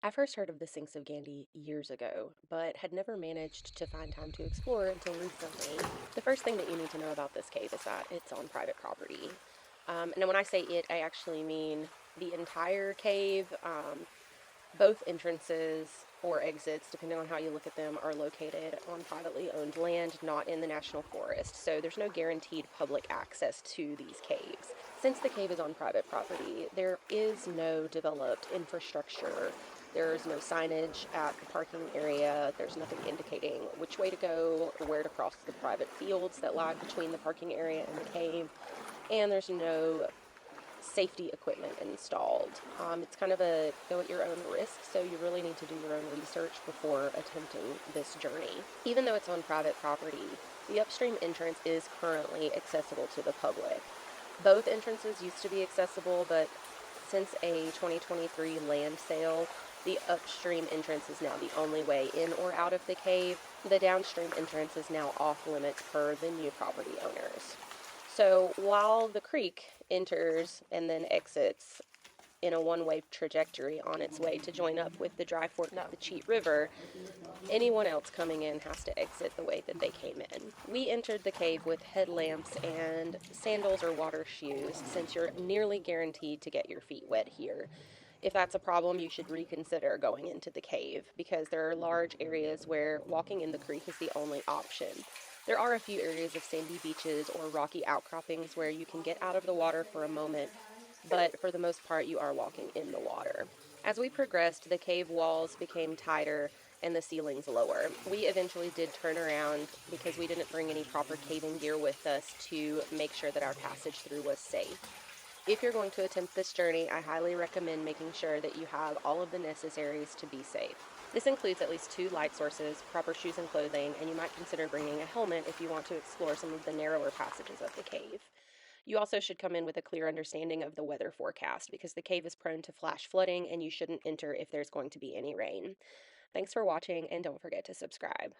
I first heard of the Sinks of Gandy years ago, but had never managed to find time to explore until recently. The first thing that you need to know about this cave is that it's on private property. And when I say it, I actually mean the entire cave. Both entrances or exits, depending on how you look at them, are located on privately owned land, not in the national forest. So there's no guaranteed public access to these caves. Since the cave is on private property, there is no developed infrastructure. There's no signage at the parking area. There's nothing indicating which way to go or where to cross the private fields that lie between the parking area and the cave. And there's no safety equipment installed. It's kind of a go at your own risk, so you really need to do your own research before attempting this journey. Even though it's on private property, the upstream entrance is currently accessible to the public. Both entrances used to be accessible, but since a 2023 land sale, the upstream entrance is now the only way in or out of the cave. The downstream entrance is now off limits per the new property owners. So while the creek enters and then exits in a one-way trajectory on its way to join up with the dry fork of the Cheat River, anyone else coming in has to exit the way that they came in. We entered the cave with headlamps and sandals or water shoes since you're nearly guaranteed to get your feet wet here. If that's a problem, you should reconsider going into the cave because there are large areas where walking in the creek is the only option. There are a few areas of sandy beaches or rocky outcroppings where you can get out of the water for a moment, but for the most part, you are walking in the water. As we progressed, the cave walls became tighter and the ceilings lower. We eventually did turn around because we didn't bring any proper caving gear with us to make sure that our passage through was safe. If you're going to attempt this journey, I highly recommend making sure that you have all of the necessaries to be safe. This includes at least two light sources, proper shoes and clothing, and you might consider bringing a helmet if you want to explore some of the narrower passages of the cave. You also should come in with a clear understanding of the weather forecast because the cave is prone to flash flooding and you shouldn't enter if there's going to be any rain. Thanks for watching and don't forget to subscribe.